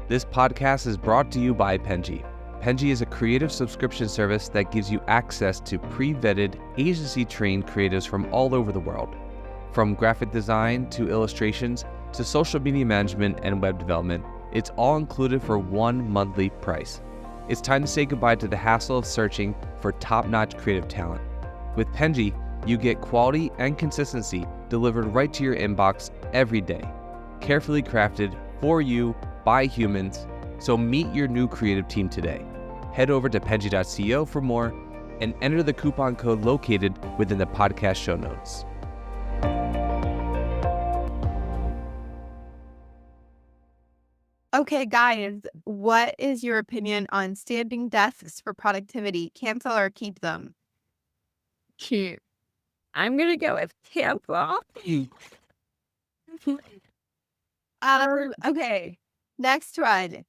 This podcast is brought to you by Penji. Penji is a creative subscription service that gives you access to pre-vetted, agency-trained creatives from all over the world. From graphic design to illustrations to social media management and web development, it's all included for one monthly price. It's time to say goodbye to the hassle of searching for top-notch creative talent. With Penji, you get quality and consistency delivered right to your inbox every day, carefully crafted for you by humans. So meet your new creative team today. Head over to penji.co for more and enter the coupon code located within the podcast show notes. Okay, guys, what is your opinion on standing desks for productivity? Cancel or keep them? Keep. I'm going to go with cancel. Okay, next one.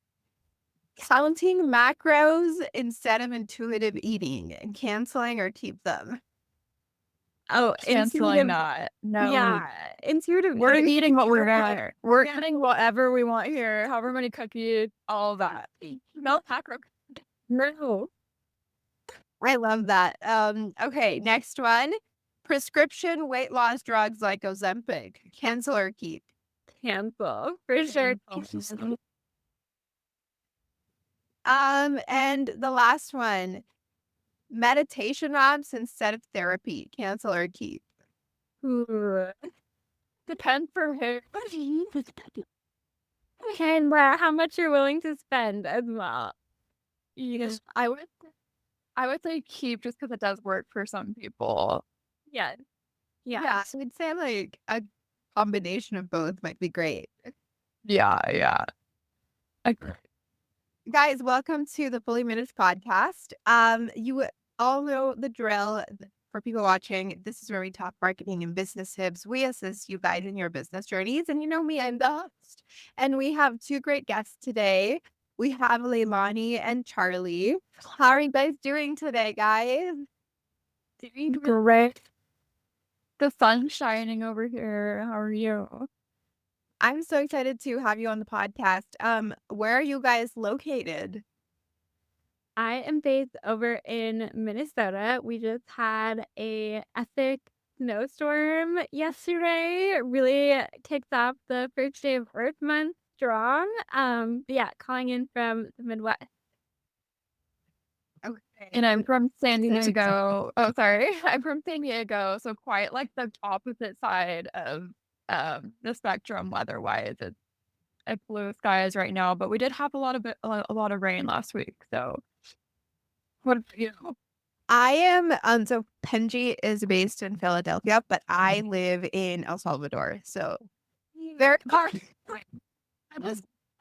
Counting macros instead of intuitive eating. Canceling or keep them? Oh, Canceling not. No. Yeah, intuitive. We're eating what we're want. We're getting whatever we want here. However many cookies, all of that. No macro. No. I love that. Okay, next one. Prescription weight loss drugs like Ozempic. Cancel or keep? Cancel. For sure. And the last one. Meditation apps instead of therapy. Cancel or keep? Ooh. Depends for who. And how much you're willing to spend as well. Yes, I would say keep just because it does work for some people. Yeah. Yeah, so we'd say like a combination of both might be great. Yeah. Guys, welcome to the Fully Minutes podcast. You all know the drill. For people watching, this is where we talk marketing and business tips. We assist you guys in your business journeys. And you know me, I'm the host. And we have two great guests today. We have Leilani and Charly. How are you guys doing today, guys? Doing great. The sun's shining over here. How are you? I'm so excited to have you on the podcast. Where are you guys located? I am based over in Minnesota. We just had a epic snowstorm yesterday. It really kicked off the first day of Earth Month strong. Calling in from the Midwest. Okay. And I'm from San Diego. Oh, sorry. I'm from San Diego. So quite like the opposite side of the spectrum weather-wise. It's blue skies right now, but we did have a lot of rain last week. So what about you? I am so Penji is based in Philadelphia, but I live in El Salvador. So very hard.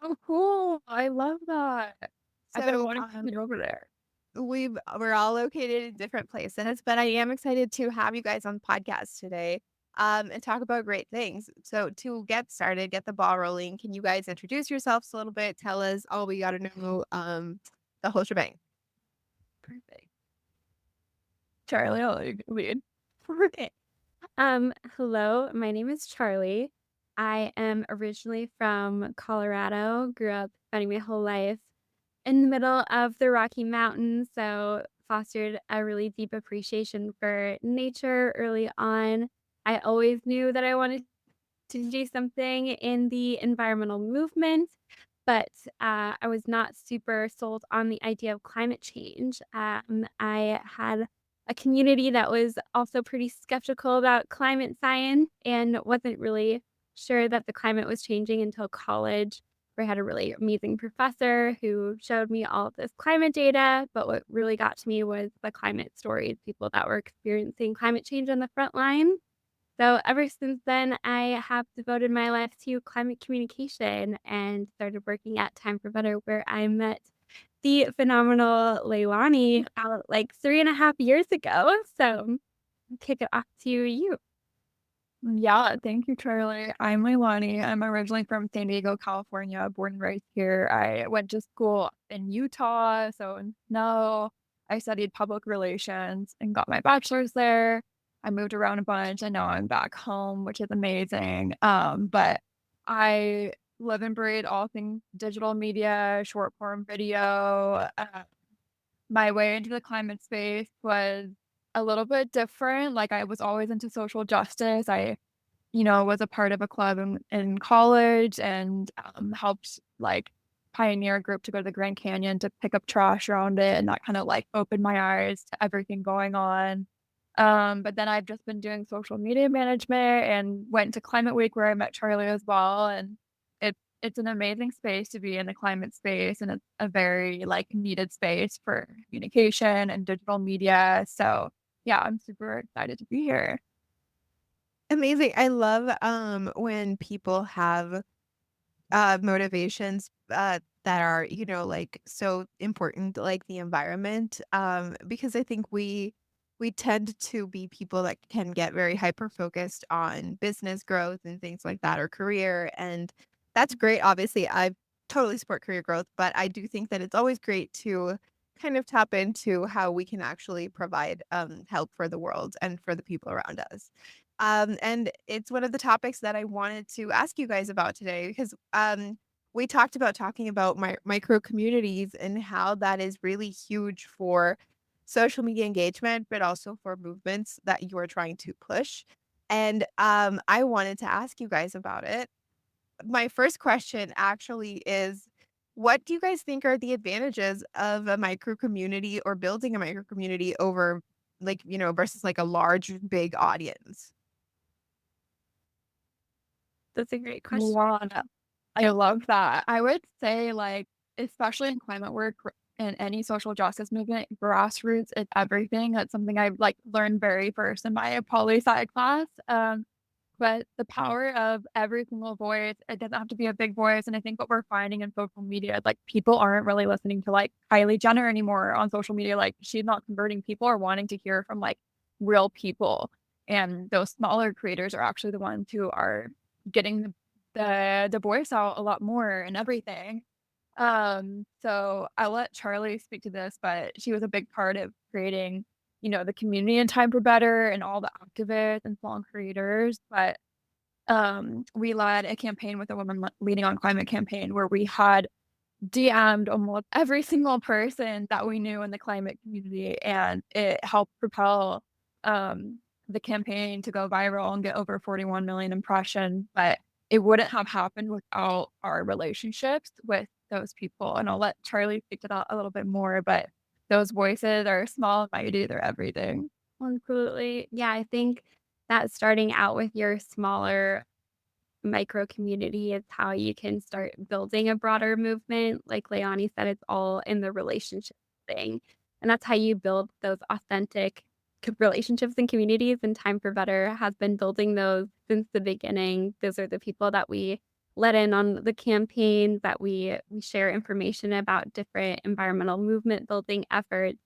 Oh, cool. I love that. I've been So, wanting to get over there. we're all located in different places, but I am excited to have you guys on the podcast today and talk about great things. So to get started, get the ball rolling, can you guys introduce yourselves a little bit? Tell us all we got to know the whole shebang. Perfect. Charly, I'll let you lead. Okay. Hello, my name is Charly. I am originally from Colorado, grew up spending my whole life in the middle of the Rocky Mountains, so fostered a really deep appreciation for nature early on. I always knew that I wanted to do something in the environmental movement, but I was not super sold on the idea of climate change. I had a community that was also pretty skeptical about climate science and wasn't really sure that the climate was changing until college, where I had a really amazing professor who showed me all of this climate data. But what really got to me was the climate stories, people that were experiencing climate change on the front line. So ever since then, I have devoted my life to climate communication and started working at Time for Better, where I met the phenomenal Leilanni like 3.5 years ago. So kick it off to you. Yeah, thank you, Charly. I'm Leilani. I'm originally from San Diego, California, born and raised here. I went to school in Utah, so no, I studied public relations and got my bachelor's there. I moved around a bunch and now I'm back home, which is amazing. But I live and breathe all things digital media, short form video. My way into the climate space was a little bit different. Like I was always into social justice. I was a part of a club in college and helped like pioneer a group to go to the Grand Canyon to pick up trash around it. And that kind of like opened my eyes to everything going on. But then I've just been doing social media management and went to Climate Week where I met Charlie as well. And it's an amazing space to be in the climate space, and it's a very like needed space for communication and digital media. So yeah, I'm super excited to be here. Amazing. I love when people have motivations that are, like so important, like the environment. Because I think we tend to be people that can get very hyper focused on business growth and things like that, or career. And that's great. Obviously, I totally support career growth, but I do think that it's always great to kind of tap into how we can actually provide help for the world and for the people around us. And it's one of the topics that I wanted to ask you guys about today because we talked about talking about micro communities and how that is really huge for social media engagement, but also for movements that you are trying to push. And I wanted to ask you guys about it. My first question actually is, what do you guys think are the advantages of a micro community or building a micro community over like, versus like a large, big audience? That's a great question. Wow, I love that. I would say, like, especially in climate work and any social justice movement, grassroots is everything. That's something I've like learned very first in my poli sci class. But the power of every single voice, it doesn't have to be a big voice. And I think what we're finding in social media, like people aren't really listening to like Kylie Jenner anymore on social media. Like she's not converting. People are wanting to hear from like real people. And those smaller creators are actually the ones who are getting the voice out a lot more and everything. So I'll let Charlie speak to this, but she was a big part of creating, the community in Time for Better and all the activists and small creators. But we led a campaign with a woman leading on climate campaign where we had DM'd almost every single person that we knew in the climate community, and it helped propel the campaign to go viral and get over 41 million impressions. But it wouldn't have happened without our relationships with those people. And I'll let Charlie speak to that a little bit more, but those voices are small and mighty, they're everything. Absolutely. Yeah, I think that starting out with your smaller micro community is how you can start building a broader movement. Like Leilani said, it's all in the relationship thing. And that's how you build those authentic relationships and communities. And Time for Better has been building those since the beginning. Those are the people that we let in on the campaign, that we share information about different environmental movement building efforts.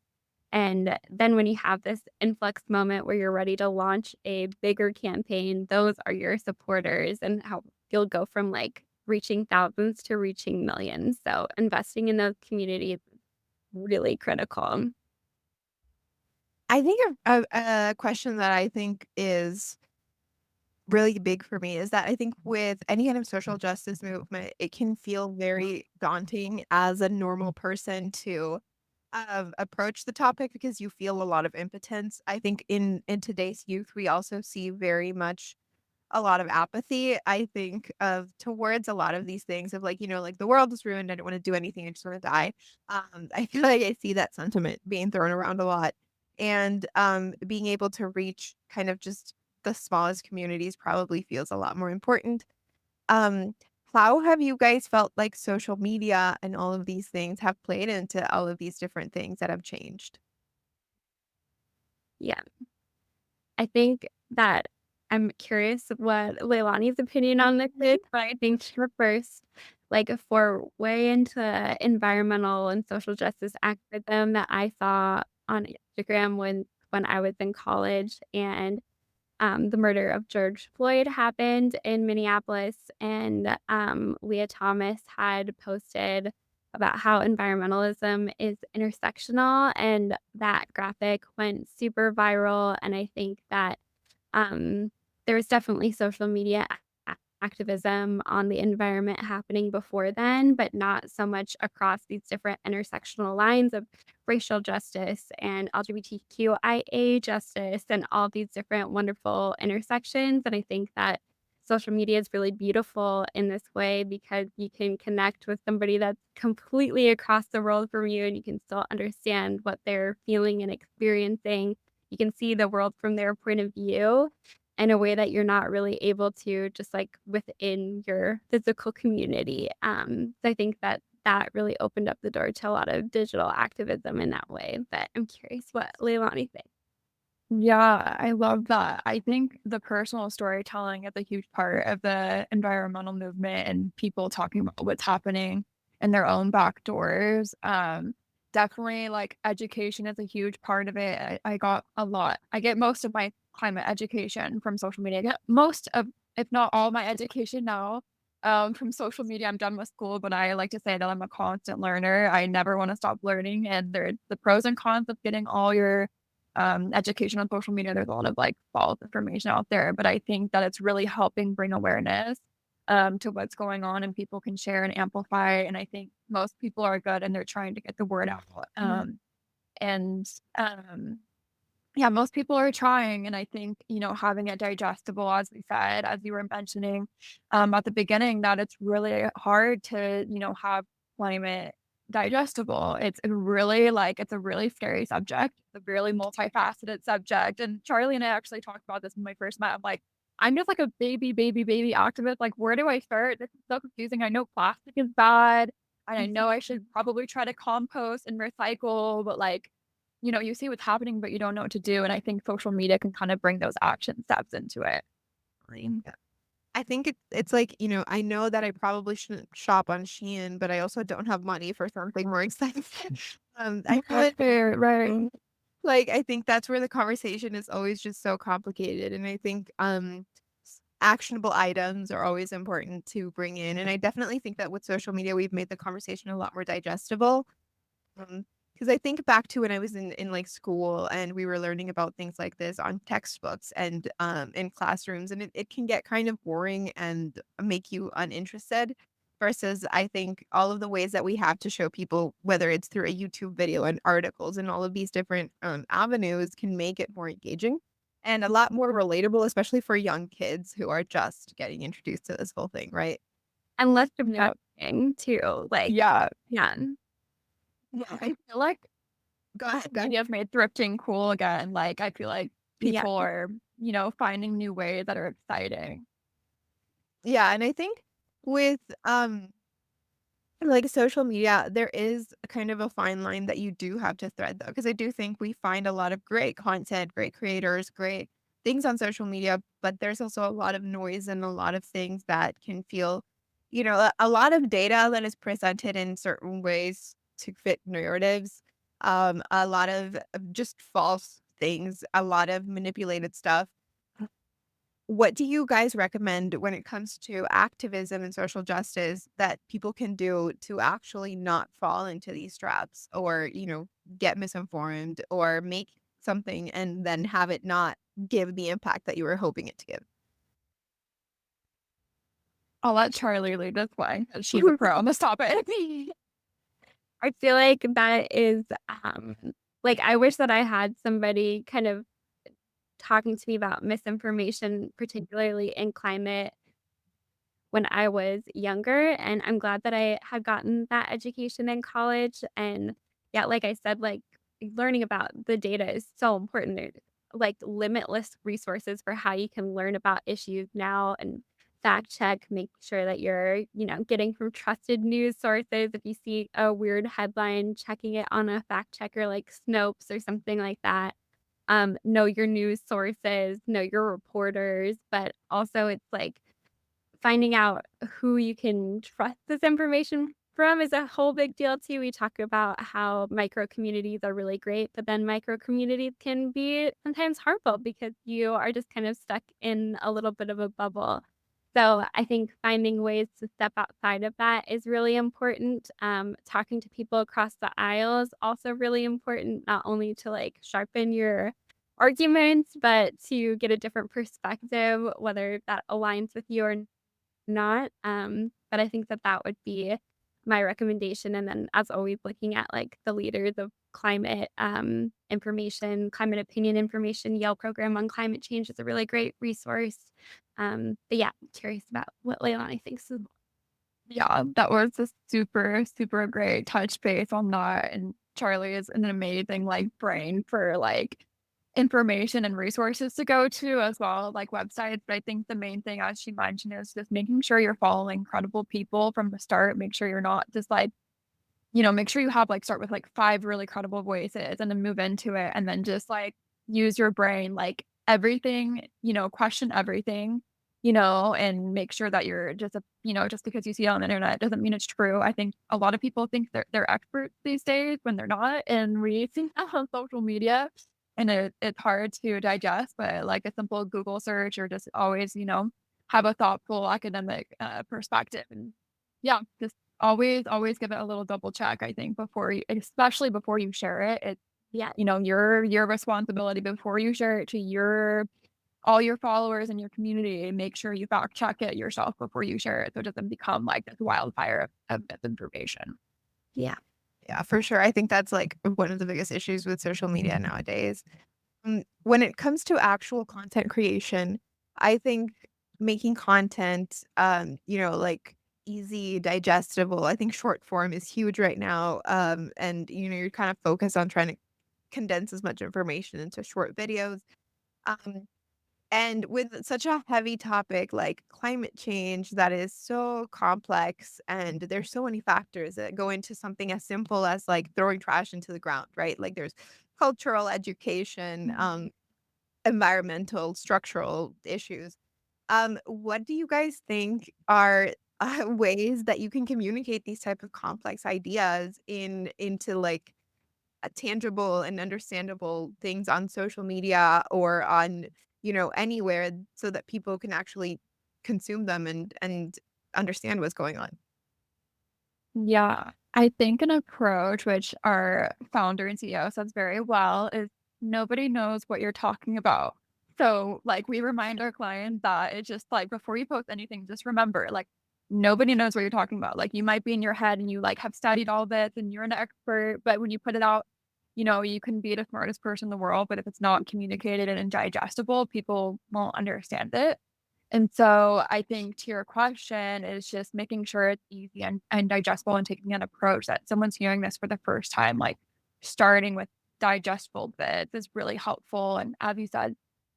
And then when you have this influx moment where you're ready to launch a bigger campaign, those are your supporters and how you'll go from like reaching thousands to reaching millions. So investing in those communities is really critical. I think a question that I think is really big for me is that I think with any kind of social justice movement, it can feel very daunting as a normal person to approach the topic because you feel a lot of impotence. I think in today's youth, we also see very much a lot of apathy. I think of towards a lot of these things of like, like the world is ruined. I don't want to do anything. I just want to die. I feel like I see that sentiment being thrown around a lot. And being able to reach kind of just the smallest communities probably feels a lot more important. Um, how have you guys felt like social media and all of these things have played into all of these different things that have changed? Yeah. I think that I'm curious what Leilani's opinion on this is, but I think her first, like, for way into environmental and social justice activism that I saw on Instagram when I was in college, and the murder of George Floyd happened in Minneapolis, and Leah Thomas had posted about how environmentalism is intersectional, and that graphic went super viral. And I think that there was definitely social media activism on the environment happening before then, but not so much across these different intersectional lines of racial justice and LGBTQIA justice and all these different wonderful intersections. And I think that social media is really beautiful in this way because you can connect with somebody that's completely across the world from you and you can still understand what they're feeling and experiencing. You can see the world from their point of view in a way that you're not really able to just like within your physical community. So I think that that really opened up the door to a lot of digital activism in that way. But I'm curious what Leilani thinks. Yeah, I love that. I think the personal storytelling is a huge part of the environmental movement and people talking about what's happening in their own back doors. Definitely like education is a huge part of it. I got a lot. I get most of my climate education from social media. I get most of, if not all my education now, from social media. I'm done with school, but I like to say that I'm a constant learner. I never want to stop learning. And there's the pros and cons of getting all your education on social media. There's a lot of like false information out there, but I think that it's really helping bring awareness to what's going on and people can share and amplify. And I think most people are good and they're trying to get the word out. And yeah, most people are trying. And I think, having it digestible, as we said, as you were mentioning at the beginning, that it's really hard to, have climate digestible. It's a really scary subject. It's a really multifaceted subject. And Charlie and I actually talked about this when we first met. I'm like, I'm just like a baby activist. Like, where do I start? This is so confusing. I know plastic is bad. And I know I should probably try to compost and recycle, but like, you see what's happening, but you don't know what to do. And I think social media can kind of bring those action steps into it. Yeah. I think it's like, I know that I probably shouldn't shop on Shein, but I also don't have money for something more expensive. I feel it, Fair, right. like, I think that's where the conversation is always just so complicated. And I think actionable items are always important to bring in. And I definitely think that with social media, we've made the conversation a lot more digestible. Because I think back to when I was in like school and we were learning about things like this on textbooks and in classrooms, and it can get kind of boring and make you uninterested. Versus, I think all of the ways that we have to show people, whether it's through a YouTube video and articles and all of these different avenues, can make it more engaging and a lot more relatable, especially for young kids who are just getting introduced to this whole thing, right? And less Yeah. depressing too. Like, Yeah. yeah. Yeah. I feel like Go ahead. media have made thrifting cool again. Like, I feel like Yeah. people are, finding new ways that are exciting. Yeah, and I think with like social media, there is kind of a fine line that you do have to thread though, because I do think we find a lot of great content, great creators, great things on social media, but there's also a lot of noise and a lot of things that can feel, a lot of data that is presented in certain ways to fit narratives, a lot of just false things, a lot of manipulated stuff. What do you guys recommend when it comes to activism and social justice that people can do to actually not fall into these traps or, get misinformed or make something and then have it not give the impact that you were hoping it to give? I'll let Charlie lead this way. 'Cause she's a pro on this topic. I feel like that is, like, I wish that I had somebody kind of talking to me about misinformation, particularly in climate when I was younger, and I'm glad that I had gotten that education in college, and yeah, like I said, like, learning about the data is so important. There's, like, limitless resources for how you can learn about issues now and fact check, make sure that you're, getting from trusted news sources. If you see a weird headline, checking it on a fact checker like Snopes or something like that. Know your news sources, know your reporters, but also it's like finding out who you can trust this information from is a whole big deal too. We talk about how micro communities are really great, but then micro communities can be sometimes harmful because you are just kind of stuck in a little bit of a bubble. So I think finding ways to step outside of that is really important. Talking to people across the aisle is also really important, not only to like sharpen your arguments, but to get a different perspective, whether that aligns with you or not. But I think that would be my recommendation. And then, as always, looking at like the leaders of climate information, climate opinion information. Yale program on climate change is a really great resource. But yeah, I'm curious about what Leilani thinks as well. Yeah, that was a super, super great touch base on that. And Charlie is an amazing like brain for like information and resources to go to as well, like websites. But I think the main thing, as she mentioned, is just making sure you're following credible people from the start. Make sure you're not just like, make sure you have like start with like 5 really credible voices and then move into it and then just like use your brain, like everything, question everything, and make sure that you're just just because you see it on the internet doesn't mean it's true. I think a lot of people think they're experts these days when they're not, and we see that on social media, and it's hard to digest. But like a simple Google search, or just always, have a thoughtful academic perspective, and yeah, just always give it a little double check, I think, especially before you share it. It's, Yeah. your responsibility before you share it to all your followers and your community. Make sure you fact check it yourself before you share it so it doesn't become like this wildfire of misinformation. Yeah. Yeah, for sure. I think that's like one of the biggest issues with social media nowadays. When it comes to actual content creation, I think making content, like easy, digestible. I think short form is huge right now. And you're kind of focused on trying to condense as much information into short videos. Um, and with such a heavy topic like climate change that is so complex and there's so many factors that go into something as simple as like throwing trash into the ground, right? Like there's cultural education, environmental, structural issues. What do you guys think are ways that you can communicate these type of complex ideas into like a tangible and understandable things on social media or on, anywhere so that people can actually consume them and understand what's going on? Yeah. I think an approach which our founder and CEO says very well is nobody knows what you're talking about. So, like, we remind our clients that it's just like before you post anything, just remember, like, nobody knows what you're talking about. Like, you might be in your head and you like have studied all this and you're an expert, but when you put it out, you can be the smartest person in the world, but if it's not communicated and digestible, people won't understand it. And so I think to your question is just making sure it's easy and digestible, and taking an approach that someone's hearing this for the first time, like starting with digestible bits is really helpful. And as you said,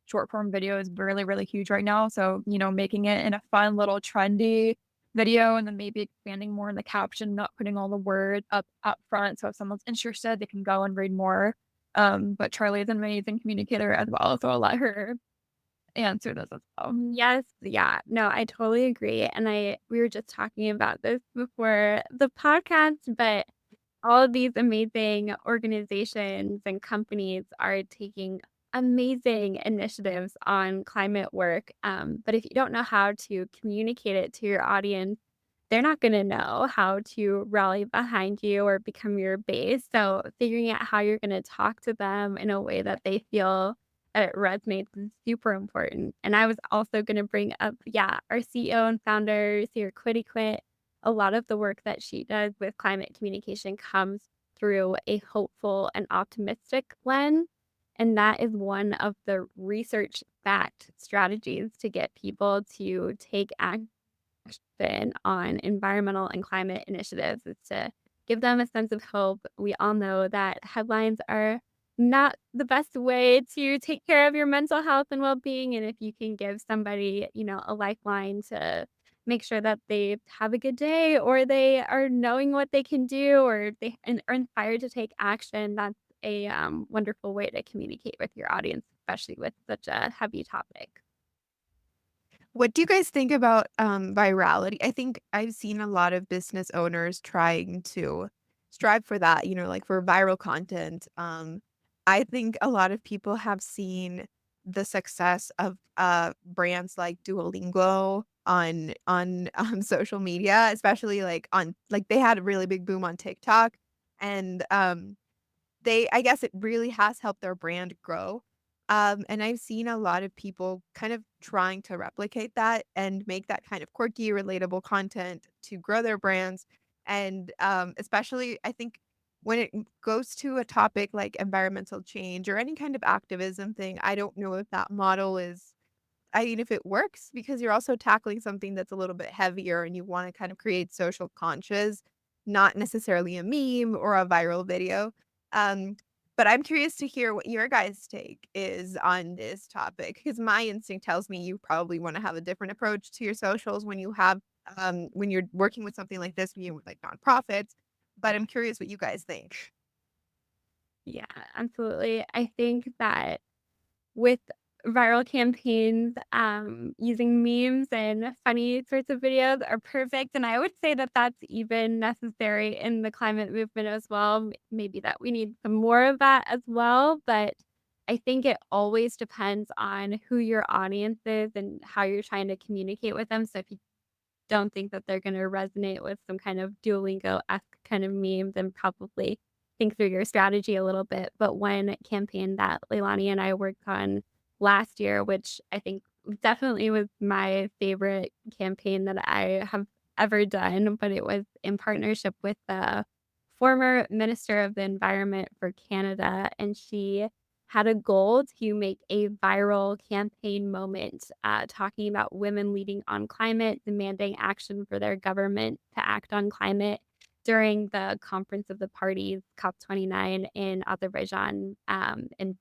short form video is really, really huge right now. So, making it in a fun little trendy video and then maybe expanding more in the caption, not putting all the words up front. So if someone's interested, they can go and read more. But Charlie is an amazing communicator as well. So I'll let her answer this as well. Yes, yeah. No, I totally agree. And we were just talking about this before the podcast, but all of these amazing organizations and companies are taking amazing initiatives on climate work. But if you don't know how to communicate it to your audience, they're not going to know how to rally behind you or become your base. So figuring out how you're going to talk to them in a way that they feel that it resonates is super important. And I was also going to bring up, yeah, our CEO and founder, Sarah Quit. A lot of the work that she does with climate communication comes through a hopeful and optimistic lens. And that is one of the research backed strategies to get people to take action on environmental and climate initiatives, is to give them a sense of hope. We all know that headlines are not the best way to take care of your mental health and well-being. And if you can give somebody, a lifeline to make sure that they have a good day, or they are knowing what they can do, or they are inspired to take action, that's a wonderful way to communicate with your audience, especially with such a heavy topic. What do you guys think about virality? I think I've seen a lot of business owners trying to strive for that, like for viral content. I think a lot of people have seen the success of brands like Duolingo on social media, especially like they had a really big boom on TikTok, and I guess it really has helped their brand grow. And I've seen a lot of people kind of trying to replicate that and make that kind of quirky, relatable content to grow their brands. And especially, I think when it goes to a topic like environmental change or any kind of activism thing, I don't know if that model is, I mean, if it works, because you're also tackling something that's a little bit heavier and you want to kind of create social conscious, not necessarily a meme or a viral video. Um, but I'm curious to hear what your guys' take is on this topic, because my instinct tells me you probably want to have a different approach to your socials when you have when you're working with something like this, being with like nonprofits. But I'm curious what you guys think. Yeah, absolutely. I think that with viral campaigns, using memes and funny sorts of videos are perfect, and I would say that that's even necessary in the climate movement as well. Maybe that we need some more of that as well, but I think it always depends on who your audience is and how you're trying to communicate with them. So if you don't think that they're gonna resonate with some kind of Duolingo-esque kind of meme, then probably think through your strategy a little bit. But one campaign that Leilani and I worked on last year, which I think definitely was my favorite campaign that I have ever done, but it was in partnership with the former Minister of the Environment for Canada, and she had a goal to make a viral campaign moment, talking about women leading on climate, demanding action for their government to act on climate during the Conference of the Parties, COP29 in Azerbaijan. And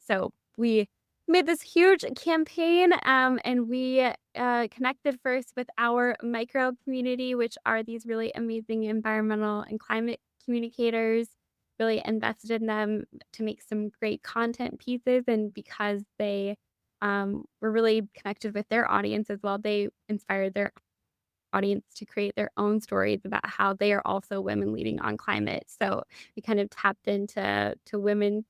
so we made this huge campaign, and we connected first with our micro community, which are these really amazing environmental and climate communicators, really invested in them to make some great content pieces. And because they were really connected with their audience as well, they inspired their audience to create their own stories about how they are also women leading on climate. So we kind of tapped into women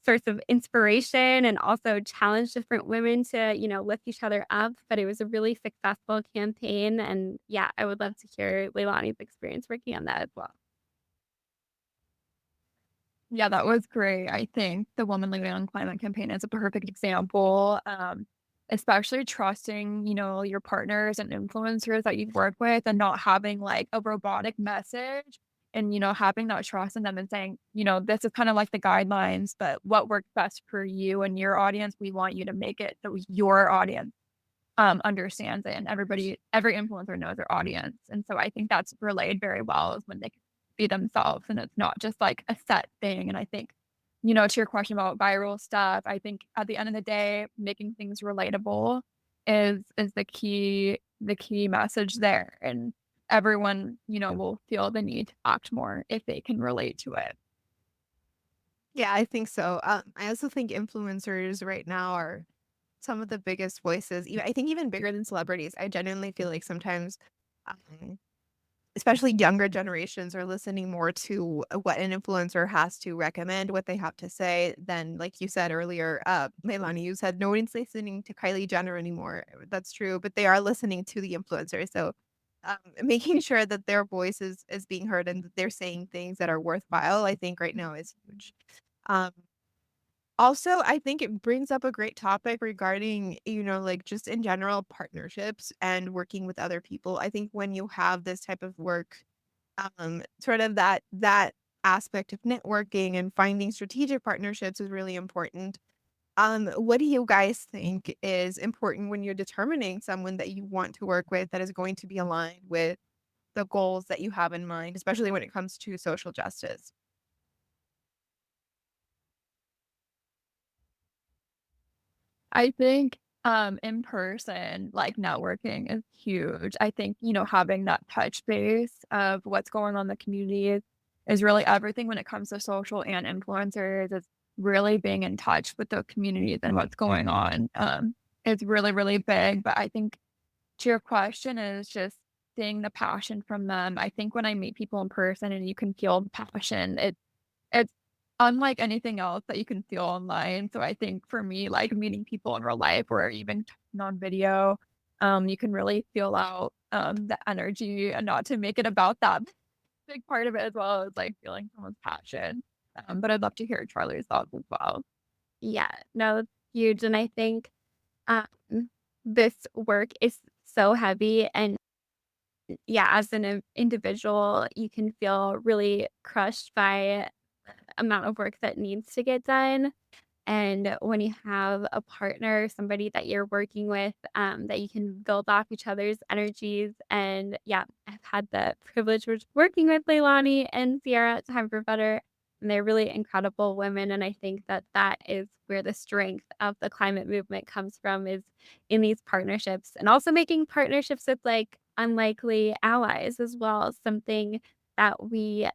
source of inspiration and also challenged different women to, lift each other up. But it was a really successful campaign. And yeah, I would love to hear Leilani's experience working on that as well. Yeah, that was great. I think the Woman Leading on Climate campaign is a perfect example, especially trusting, your partners and influencers that you work with and not having like a robotic message and, having that trust in them and saying, this is kind of like the guidelines, but what works best for you and your audience, we want you to make it so your audience understands it and every influencer knows their audience. And so I think that's relayed very well is when they can be themselves and it's not just like a set thing. And I think, to your question about viral stuff, I think at the end of the day, making things relatable is the key message there. And everyone, will feel the need to act more if they can relate to it. Yeah, I think so. I also think influencers right now are some of the biggest voices. I think even bigger than celebrities. I genuinely feel like sometimes, um, especially younger generations, are listening more to what an influencer has to recommend, what they have to say, than like you said earlier, Leilani, you said no one's listening to Kylie Jenner anymore. That's true, but they are listening to the influencer. So making sure that their voice is being heard and that they're saying things that are worthwhile, I think right now is huge. Um, Also, I think it brings up a great topic regarding, like just in general partnerships and working with other people. I think when you have this type of work, sort of that aspect of networking and finding strategic partnerships is really important. What do you guys think is important when you're determining someone that you want to work with that is going to be aligned with the goals that you have in mind, especially when it comes to social justice? I think in person, like networking is huge. I think, having that touch base of what's going on in the community is really everything when it comes to social and influencers. It's really being in touch with the communities and what's going on. It's really, really big. But I think to your question is just seeing the passion from them. I think when I meet people in person and you can feel the passion, it's unlike anything else that you can feel online. So I think for me, like meeting people in real life or even on video, you can really feel out the energy and not to make it about that big part of it as well as like feeling someone's passion. But I'd love to hear Charlie's thoughts as well. Yeah, no, huge. And I think um, this work is so heavy. And yeah, as an individual, you can feel really crushed by the amount of work that needs to get done. And when you have a partner, somebody that you're working with, that you can build off each other's energies. And yeah, I've had the privilege of working with Leilani and Sierra at Time for Better, and they're really incredible women. And I think that that is where the strength of the climate movement comes from, is in these partnerships, and also making partnerships with like unlikely allies as well. Something that we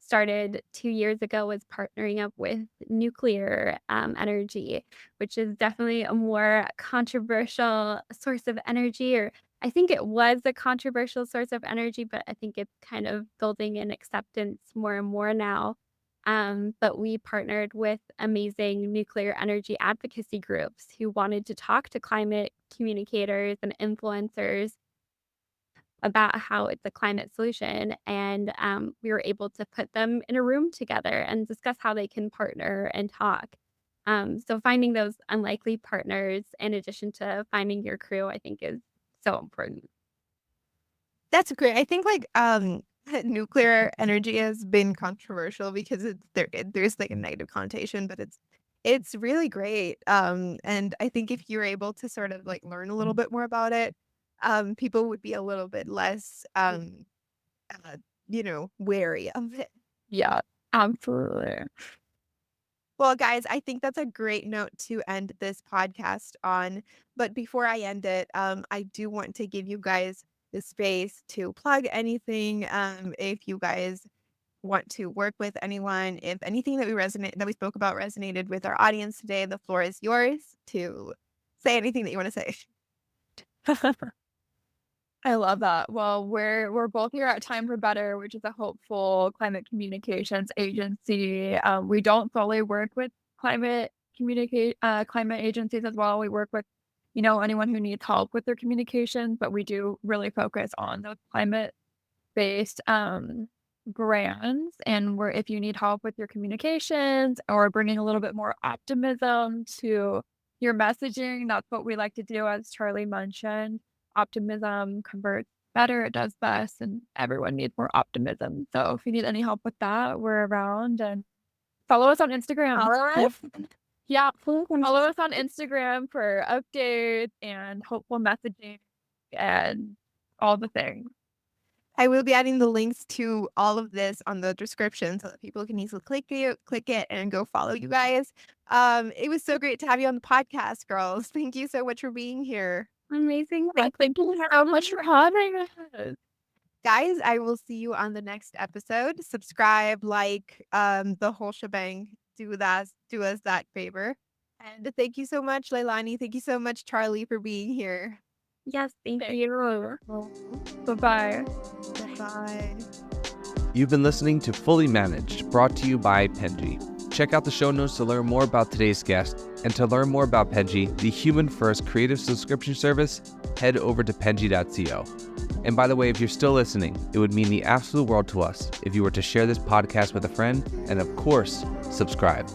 started 2 years ago was partnering up with nuclear energy, which is definitely a more controversial source of energy, or I think it was a controversial source of energy, but I think it's kind of building in acceptance more and more now. But we partnered with amazing nuclear energy advocacy groups who wanted to talk to climate communicators and influencers about how it's a climate solution. And we were able to put them in a room together and discuss how they can partner and talk. So finding those unlikely partners, in addition to finding your crew, I think is so important. That's great. I think like nuclear energy has been controversial because there's like a negative connotation, but it's really great. And I think if you're able to sort of like learn a little bit more about it, people would be a little bit less uh, wary of it. Yeah, absolutely. Well, guys, I think that's a great note to end this podcast on. But before I end it, I do want to give you guys the space to plug anything. If you guys want to work with anyone, if anything that we spoke about resonated with our audience today, the floor is yours to say anything that you want to say. I love that. Well, we're both here at Time for Better, which is a hopeful climate communications agency. We don't solely work with climate agencies as well. We work with, anyone who needs help with their communications, but we do really focus on those climate-based brands. And if you need help with your communications or bringing a little bit more optimism to your messaging, that's what we like to do, as Charly mentioned. Optimism converts better, it does best, and everyone needs more optimism. So if you need any help with that, we're around, and follow us on Instagram. Follow us? Yeah, follow us on Instagram for updates and hopeful messaging and all the things. I will be adding the links to all of this on the description so that people can easily click it and go follow you guys. It was so great to have you on the podcast, girls. Thank you so much for being here. Amazing. Thank you so much for having us. Guys, I will see you on the next episode. Subscribe, like, the whole shebang. Do us that favor. And thank you so much, Leilanni. Thank you so much, Charly, for being here. Yes, thank Thank you. Bye-bye. Bye. You've been listening to Fully Managed, brought to you by Penji. Check out the show notes to learn more about today's guest, and to learn more about Penji, the human-first creative subscription service, head over to penji.co. And by the way, if you're still listening, it would mean the absolute world to us if you were to share this podcast with a friend, and of course, subscribe.